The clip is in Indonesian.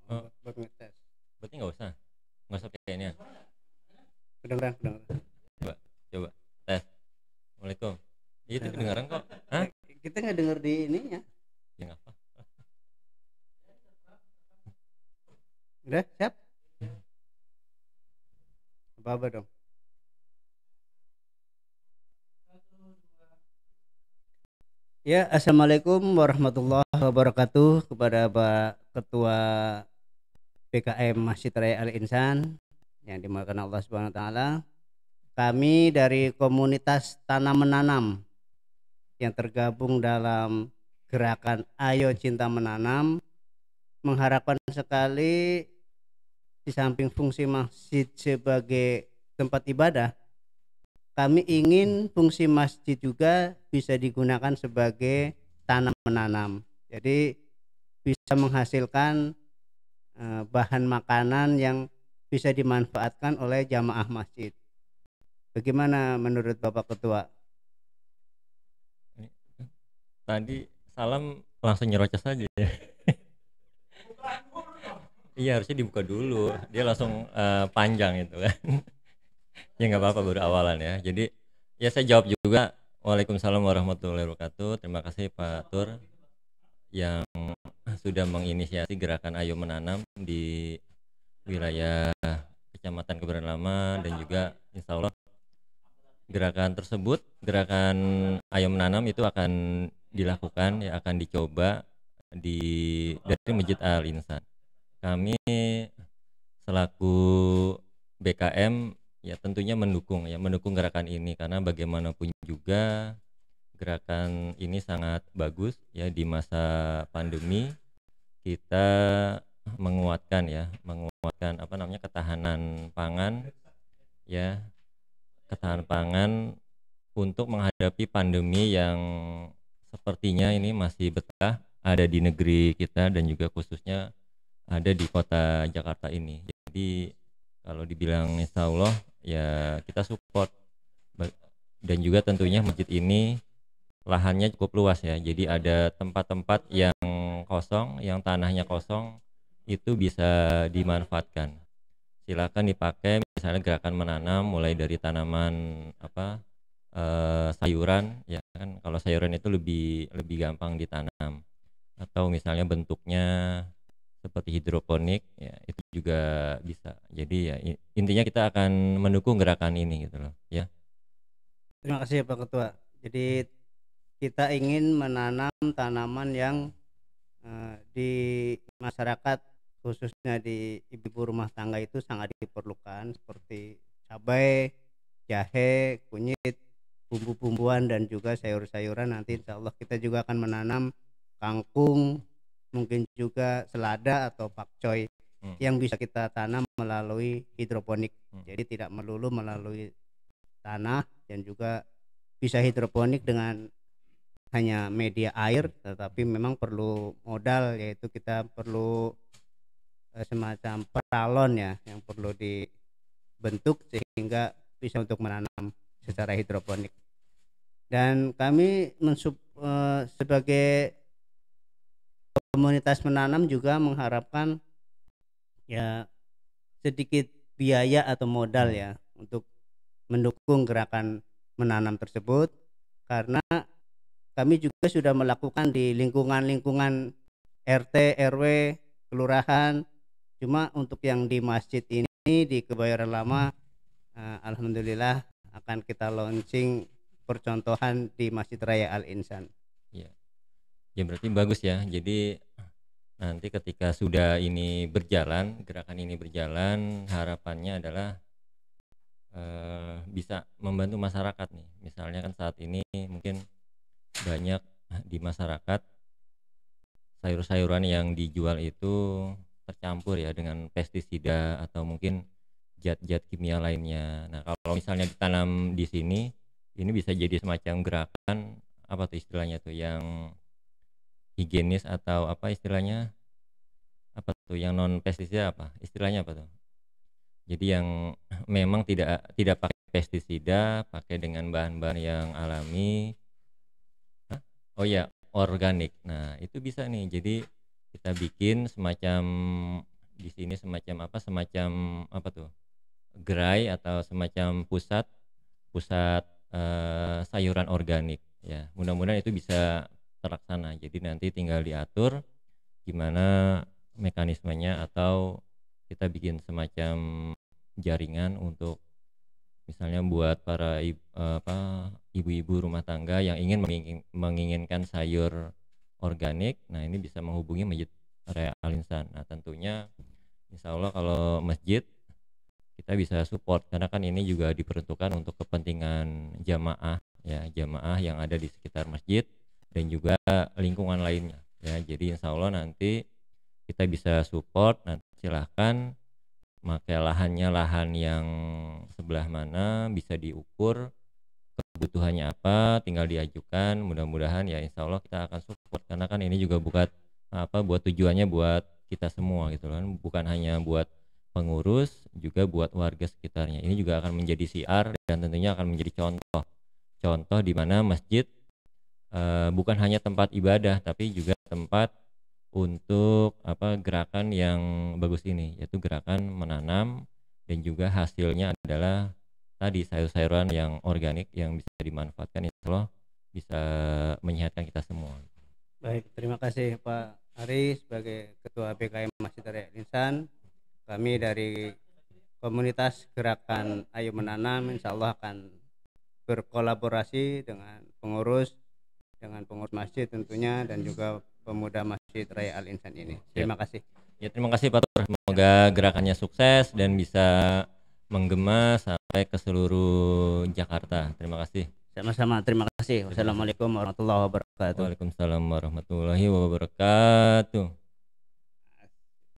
Oh, buat ngetes. berarti nggak usah pakai ini ya. Kedengeran. Coba, coba tes. Assalamualaikum. Iya itu kedengaran kok. Hah? Kita nggak denger di ininya. Ya nggak apa. Udah siap? Apa dong? Ya, assalamualaikum warahmatullahi wabarakatuh kepada Pak Ketua PKM Masjid Raya Al Insan yang dimuliakan Allah Subhanahu Wa Taala. Kami dari komunitas Tanam Menanam yang tergabung dalam gerakan Ayo Cinta Menanam mengharapkan sekali di samping fungsi masjid sebagai tempat ibadah, kami ingin fungsi masjid juga bisa digunakan sebagai tanam menanam. Jadi bisa menghasilkan bahan makanan yang bisa dimanfaatkan oleh jamaah masjid. Bagaimana menurut Bapak Ketua? Tadi salam langsung nyerocos aja ya. Iya harusnya dibuka dulu. Dia langsung panjang itu kan. Ya nggak apa-apa baru awalan ya. Jadi ya saya jawab juga. Waalaikumsalam warahmatullahi wabarakatuh. Terima kasih Pak Tur yang sudah menginisiasi gerakan Ayo Menanam di wilayah Kecamatan Kebayoran Lama, dan juga insya Allah gerakan tersebut, gerakan Ayo Menanam itu akan dilakukan, ya akan dicoba dari Masjid Al Insan. Kami selaku BKM ya tentunya mendukung gerakan ini, karena bagaimanapun juga gerakan ini sangat bagus ya di masa pandemi. Kita menguatkan ketahanan pangan ya, ketahanan pangan untuk menghadapi pandemi yang sepertinya ini masih betah ada di negeri kita dan juga khususnya ada di kota Jakarta ini. Jadi kalau dibilang insya Allah ya kita support, dan juga tentunya masjid ini lahannya cukup luas ya, jadi ada tempat-tempat yang kosong, yang tanahnya kosong itu bisa dimanfaatkan. Silakan dipakai misalnya gerakan menanam, mulai dari tanaman sayuran ya kan, kalau sayuran itu lebih gampang ditanam, atau misalnya bentuknya seperti hidroponik ya itu juga bisa. Jadi ya intinya kita akan mendukung gerakan ini gitu loh ya. Terima kasih Pak Ketua. Jadi kita ingin menanam tanaman yang di masyarakat khususnya di ibu rumah tangga itu sangat diperlukan, seperti cabai, jahe, kunyit, bumbu-bumbuan dan juga sayur-sayuran. Nanti insya Allah kita juga akan menanam kangkung, mungkin juga selada atau pakcoy yang bisa kita tanam melalui hidroponik. Jadi tidak melulu melalui tanah, dan juga bisa hidroponik dengan hanya media air, tetapi memang perlu modal, yaitu kita perlu semacam peralon ya yang perlu dibentuk sehingga bisa untuk menanam secara hidroponik. Dan kami sebagai komunitas menanam juga mengharapkan ya sedikit biaya atau modal ya untuk mendukung gerakan menanam tersebut, karena kami juga sudah melakukan di lingkungan RT, RW, kelurahan. Cuma untuk yang di masjid ini di Kebayoran Lama, alhamdulillah akan kita launching percontohan di Masjid Raya Al Insan. Ya, ya berarti bagus ya. Jadi nanti ketika sudah ini berjalan, gerakan ini berjalan, harapannya adalah bisa membantu masyarakat nih. Misalnya kan saat ini mungkin banyak di masyarakat sayur-sayuran yang dijual itu tercampur ya dengan pestisida atau mungkin zat-zat kimia lainnya. Nah kalau misalnya ditanam di sini, ini bisa jadi semacam gerakan apa tuh istilahnya tuh yang higienis, atau apa istilahnya, apa tuh yang non pestisida, apa istilahnya apa tuh? Jadi yang memang tidak pakai pestisida, pakai dengan bahan-bahan yang alami. Oh ya, organik. Nah, itu bisa nih. Jadi kita bikin semacam di sini semacam apa? Semacam apa tuh? Gerai atau semacam pusat pusat sayuran organik ya. Mudah-mudahan itu bisa terlaksana. Jadi nanti tinggal diatur gimana mekanismenya atau kita bikin semacam jaringan untuk misalnya buat para ibu-ibu rumah tangga yang ingin menginginkan sayur organik. Nah, ini bisa menghubungi Masjid Raya Al Insan. Nah, tentunya insya Allah kalau masjid kita bisa support karena kan ini juga diperuntukkan untuk kepentingan jamaah ya, jamaah yang ada di sekitar masjid dan juga lingkungan lainnya ya. Jadi insya Allah nanti kita bisa support. Nanti silahkan pakai lahannya, lahan yang sebelah mana, bisa diukur kebutuhannya apa, tinggal diajukan. Mudah-mudahan ya insya Allah kita akan support karena kan ini juga buat tujuannya buat kita semua gitu kan, bukan hanya buat pengurus, juga buat warga sekitarnya. Ini juga akan menjadi siar dan tentunya akan menjadi contoh di mana masjid bukan hanya tempat ibadah tapi juga tempat untuk gerakan yang bagus ini, yaitu gerakan menanam dan juga hasilnya adalah tadi sayur-sayuran yang organik yang bisa dimanfaatkan, insya Allah bisa menyehatkan kita semua. Baik, terima kasih Pak Ari sebagai Ketua BKM Masjid Raya Al Insan. Kami dari komunitas gerakan Ayo Menanam insya Allah akan berkolaborasi dengan pengurus masjid tentunya dan juga pemuda Masjid Raya Al Insan ini. Terima kasih. Ya, terima kasih Pak Tur. Semoga gerakannya sukses dan bisa menggema sampai ke seluruh Jakarta. Terima kasih. Sama-sama, terima kasih. Wassalamualaikum warahmatullahi wabarakatuh. Waalaikumsalam warahmatullahi wabarakatuh.